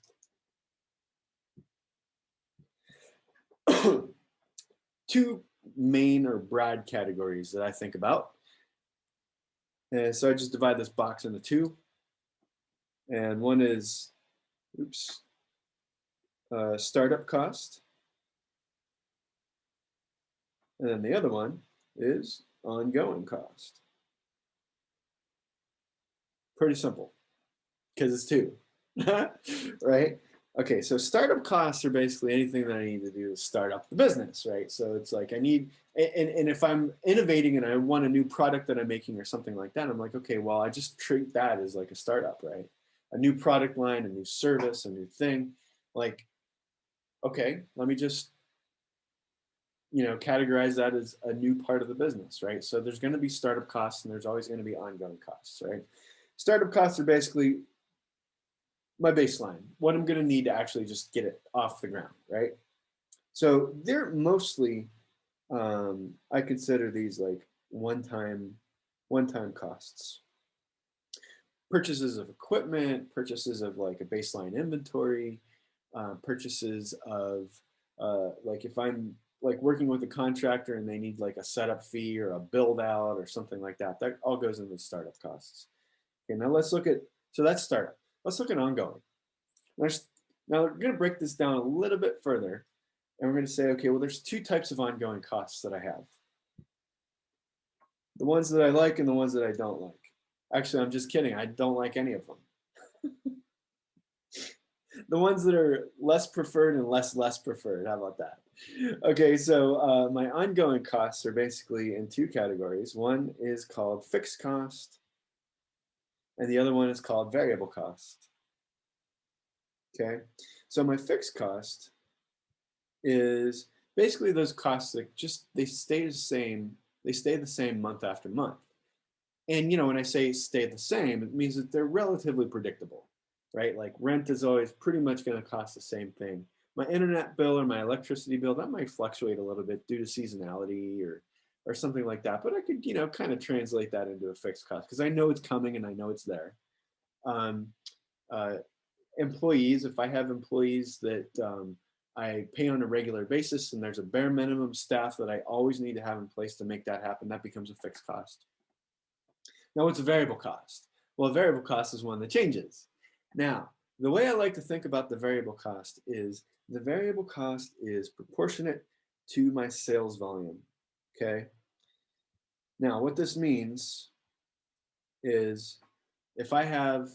two main or broad categories that I think about. And so I just divide this box into two. And one is, oops, startup cost. And then the other one is ongoing cost. Pretty simple, because it's two, right? Okay, so startup costs are basically anything that I need to do to start up the business, right? So it's like I need, and if I'm innovating and I want a new product that I'm making or something like that, I'm like, okay, well, I just treat that as like a startup, right? A new product line, a new service, a new thing. Like, okay, let me just, categorize that as a new part of the business, right? So there's going to be startup costs and there's always going to be ongoing costs, right? Startup costs are basically my baseline, what I'm going to need to actually just get it off the ground, right? So they're mostly, I consider these like one-time costs. Purchases of equipment, purchases of like a baseline inventory, purchases of like if I'm like working with a contractor and they need like a setup fee or a build out or something like that, that all goes into startup costs. Okay, now let's look at, so that's startup. Let's look at ongoing. Now we're going to break this down a little bit further, and we're going to say, okay, well, there's two types of ongoing costs that I have. The ones that I like and the ones that I don't like. Actually, I'm just kidding. I don't like any of them. The ones that are less preferred and less preferred. How about that? Okay, so my ongoing costs are basically in two categories. One is called fixed cost, and the other one is called variable cost. Okay, so my fixed cost is basically those costs that just they stay the same. They stay the same month after month. And when I say stay the same, it means that they're relatively predictable, right? Like rent is always pretty much going to cost the same thing. My internet bill or my electricity bill, that might fluctuate a little bit due to seasonality or something like that. But I could kind of translate that into a fixed cost because I know it's coming and I know it's there. Employees, if I have employees that I pay on a regular basis and there's a bare minimum staff that I always need to have in place to make that happen, that becomes a fixed cost. Now, what's a variable cost? Well, a variable cost is one that changes. Now, the way I like to think about the variable cost is the variable cost is proportionate to my sales volume, okay? Now, what this means is if I have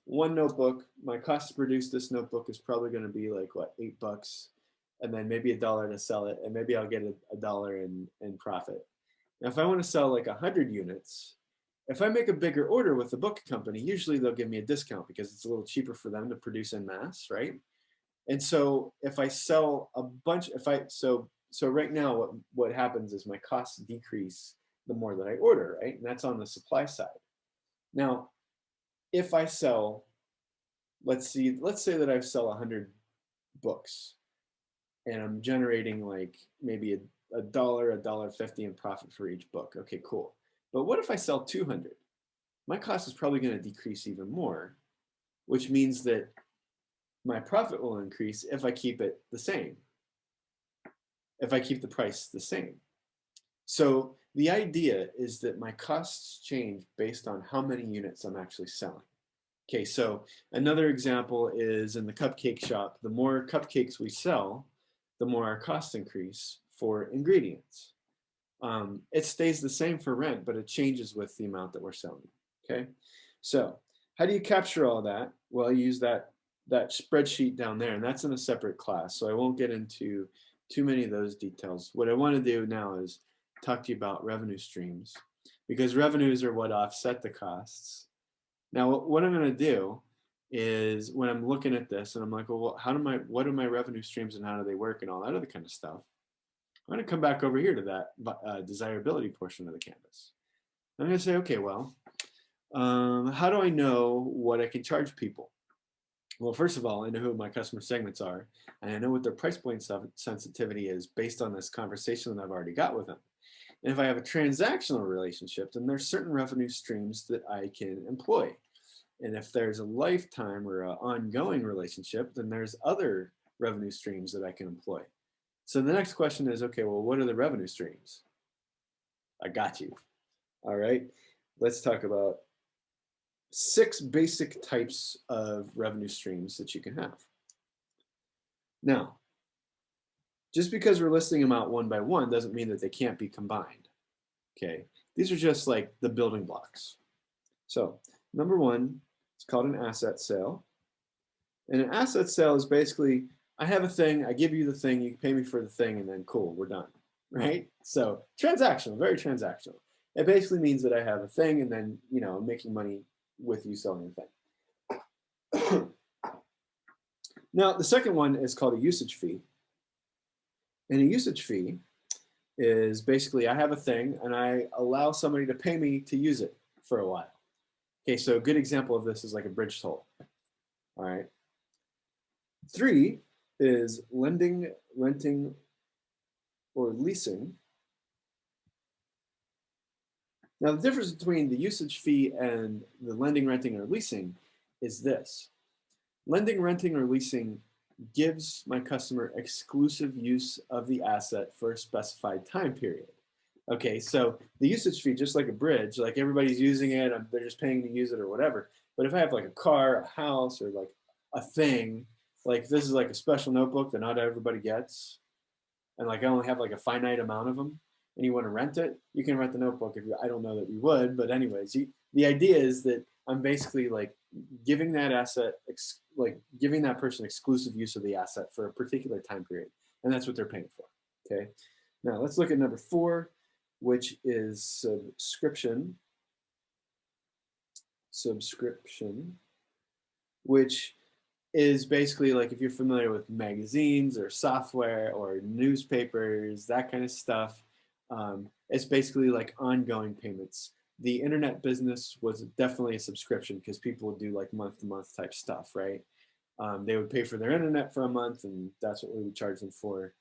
one notebook, my cost to produce this notebook is probably going to be like what, $8, and then maybe $1 to sell it, and maybe I'll get $1 in profit. Now, if I want to sell like 100 units, if I make a bigger order with the book company, usually they'll give me a discount because it's a little cheaper for them to produce en masse, right? And so if I sell a bunch, so right now what happens is my costs decrease the more that I order, right? And that's on the supply side. Now, if I sell, let's say that I sell 100 books and I'm generating like maybe $1, $1.50 in profit for each book. Okay, cool. But what if I sell 200? My cost is probably going to decrease even more, which means that my profit will increase if I keep it the same, if I keep the price the same. So the idea is that my costs change based on how many units I'm actually selling. Okay, so another example is in the cupcake shop. The more cupcakes we sell, the more our costs increase for ingredients. It stays the same for rent, but it changes with the amount that we're selling. Okay, so how do you capture all that? Well, I use that spreadsheet down there, and that's in a separate class, so I won't get into too many of those details. What I want to do now is talk to you about revenue streams, because revenues are what offset the costs. Now, what I'm going to do is when I'm looking at this and I'm like, well, what are my revenue streams and how do they work and all that other kind of stuff? I'm going to come back over here to that desirability portion of the canvas. I'm going to say, okay, well, how do I know what I can charge people? Well, first of all, I know who my customer segments are, and I know what their price point sensitivity is based on this conversation that I've already got with them. And if I have a transactional relationship, then there's certain revenue streams that I can employ. And if there's a lifetime or an ongoing relationship, then there's other revenue streams that I can employ. So the next question is, okay, well, what are the revenue streams? I got you. All right, let's talk about 6 basic types of revenue streams that you can have. Now, just because we're listing them out one by one doesn't mean that they can't be combined. Okay, these are just like the building blocks. So number 1, it's called an asset sale. And an asset sale is basically, I have a thing, I give you the thing, you pay me for the thing, and then cool, we're done, right? So transactional, very transactional. It basically means that I have a thing and then, you know, I'm making money with you selling the thing. Now, the second one is called a usage fee. And a usage fee is basically I have a thing and I allow somebody to pay me to use it for a while. Okay, so a good example of this is like a bridge toll. All right. 3 is lending, renting, or leasing. Now, the difference between the usage fee and the lending, renting, or leasing is this. Lending, renting, or leasing gives my customer exclusive use of the asset for a specified time period. Okay, so the usage fee, just like a bridge, like everybody's using it, they're just paying to use it or whatever. But if I have like a car, a house, or like a thing, like this is like a special notebook that not everybody gets, and like I only have like a finite amount of them, and you want to rent it, you can rent the notebook. If you, I don't know that you would, but anyways, the idea is that I'm basically like giving that asset, like giving that person exclusive use of the asset for a particular time period, and that's what they're paying for. Okay, now let's look at number 4, which is subscription. Subscription, which is basically like if you're familiar with magazines or software or newspapers, that kind of stuff. It's basically like ongoing payments. The internet business was definitely a subscription because people would do like month-to-month type stuff, right? They would pay for their internet for a month, and that's what we would charge them for.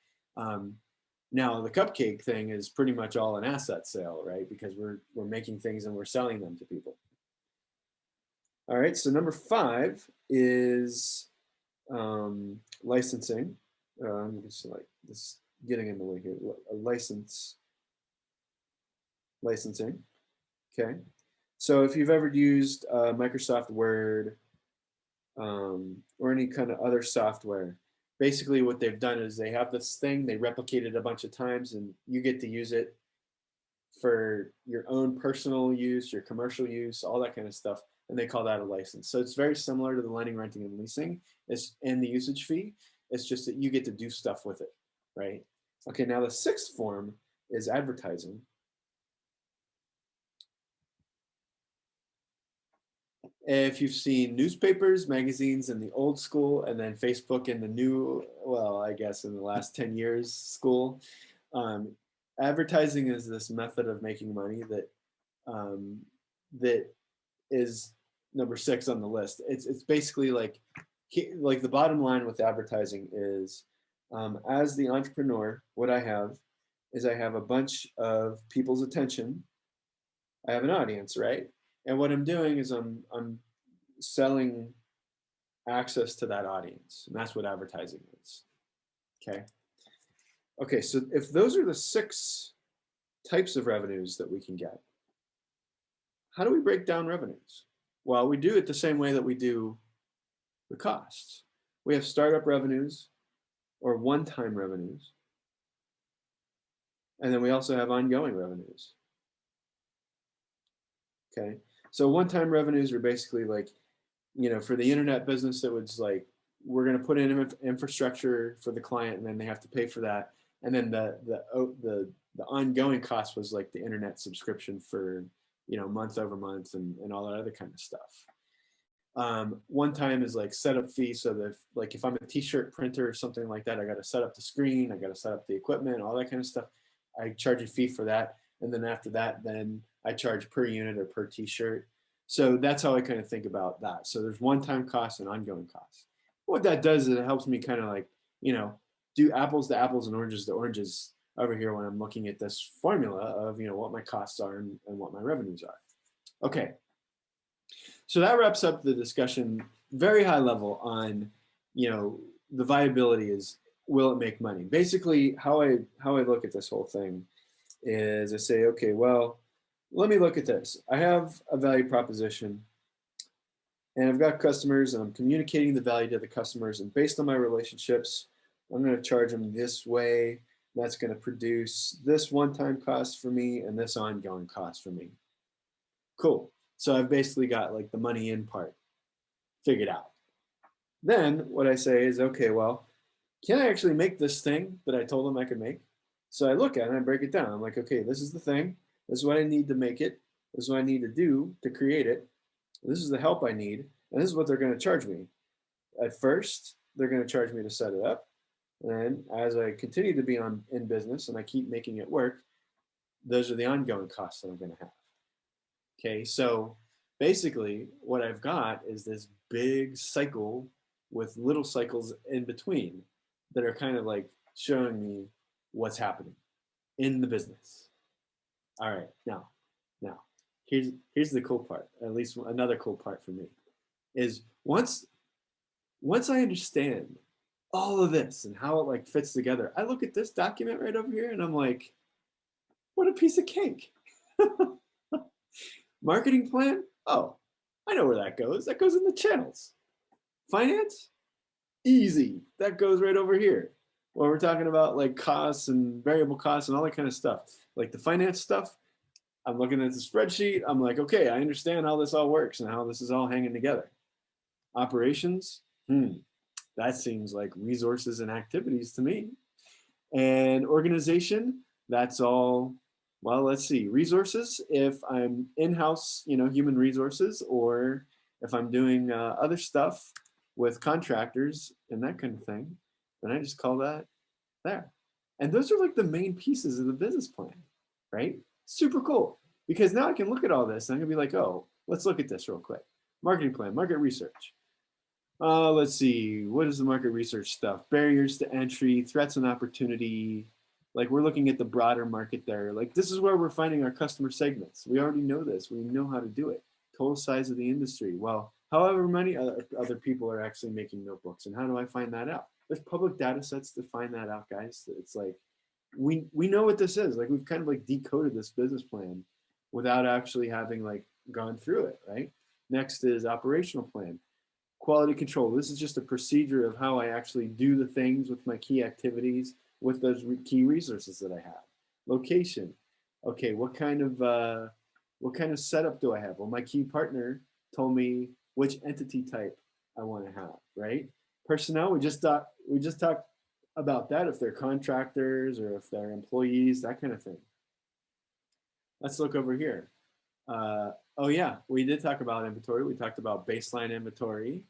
Now the cupcake thing is pretty much all an asset sale, right? Because we're making things and we're selling them to people. All right, so number 5 is licensing. I'm just like this getting in the way here. A licensing. Okay, so if you've ever used Microsoft Word or any kind of other software, basically what they've done is they have this thing, they replicate it a bunch of times, and you get to use it for your own personal use, your commercial use, all that kind of stuff, and they call that a license. So it's very similar to the lending, renting, and leasing and the usage fee. It's just that you get to do stuff with it, right? Okay, now the 6th form is advertising. If you've seen newspapers, magazines in the old school, and then Facebook in the new, well, I guess in the last 10 years school, advertising is this method of making money that that is number 6 on the list. It's basically like the bottom line with advertising is, as the entrepreneur, what I have is I have a bunch of people's attention. I have an audience, right? And what I'm doing is I'm selling access to that audience, and that's what advertising is. Okay. Okay, so if those are the 6 types of revenues that we can get, how do we break down revenues? Well, we do it the same way that we do the costs. We have startup revenues or one-time revenues, and then we also have ongoing revenues. Okay, so one-time revenues are basically like, you know, for the internet business, it was like, we're going to put in infrastructure for the client, and then they have to pay for that. And then the ongoing cost was like the internet subscription for, month over month and all that other kind of stuff. One time is like setup fee. So that like if I'm a t-shirt printer or something like that, I got to set up the screen, I got to set up the equipment, all that kind of stuff. I charge a fee for that. And then after that, then I charge per unit or per t-shirt. So that's how I kind of think about that. So there's one-time costs and ongoing costs. What that does is it helps me kind of like, do apples to apples and oranges to oranges over here when I'm looking at this formula of, what my costs are and what my revenues are. Okay. So that wraps up the discussion, very high level on, the viability is, will it make money? Basically, how I look at this whole thing is I say, okay, well, let me look at this. I have a value proposition and I've got customers and I'm communicating the value to the customers, and based on my relationships, I'm going to charge them this way. That's going to produce this one-time cost for me and this ongoing cost for me. Cool. So I've basically got like the money in part figured out. Then what I say is, okay, well, can I actually make this thing that I told them I could make? So I look at it and I break it down. I'm like, okay, this is the thing. This is what I need to make it. This is what I need to do to create it. This is the help I need. And this is what they're going to charge me. At first, they're going to charge me to set it up. And as I continue to be in business and I keep making it work, those are the ongoing costs that I'm going to have. Okay, so basically what I've got is this big cycle with little cycles in between that are kind of like showing me what's happening in the business. All right, now, here's the cool part, at least another cool part for me, is once I understand all of this and how it like fits together, I look at this document right over here and I'm like, what a piece of cake. Marketing plan? Oh, I know where that goes. That goes in the channels. Finance? Easy. That goes right over here. When we're talking about like costs and variable costs and all that kind of stuff. Like the finance stuff, I'm looking at the spreadsheet. I'm like, okay, I understand how this all works and how this is all hanging together. Operations? That seems like resources and activities to me. And organization? That's all, well, let's see. Resources, if I'm in-house, human resources, or if I'm doing other stuff with contractors and that kind of thing, then I just call that there. And those are like the main pieces of the business plan, right? Super cool. Because now I can look at all this and I'm gonna be like, oh, let's look at this real quick. Marketing plan, market research. Let's see, what is the market research stuff? Barriers to entry, threats and opportunity. Like we're looking at the broader market there. Like this is where we're finding our customer segments. We already know this. We know how to do it. Total size of the industry. Well, however many other people are actually making notebooks, and how do I find that out? There's public data sets to find that out, guys. It's like we know what this is. Like we've kind of like decoded this business plan without actually having like gone through it, right? Next is operational plan. Quality control. This is just a procedure of how I actually do the things with my key activities with those key resources that I have. Location. Okay, what kind of setup do I have? Well, my key partner told me which entity type I want to have, right? Personnel, we just talked about that, if they're contractors or if they're employees, that kind of thing. Let's look over here. Oh yeah, we did talk about inventory. We talked about baseline inventory.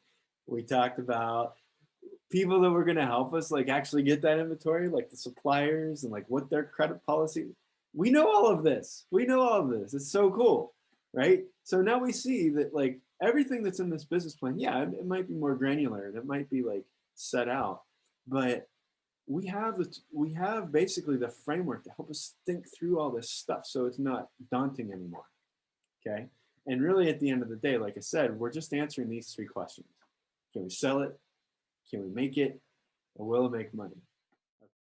We talked about people that were going to help us like actually get that inventory, like the suppliers and like what their credit policy. We know all of this. We know all of this. It's so cool, right? So now we see that like everything that's in this business plan, yeah, it might be more granular and it might be like set out, but we have basically the framework to help us think through all this stuff so it's not daunting anymore. Okay. And really at the end of the day, like I said, we're just answering these three questions. Can we sell it? Can we make it? Or will it make money?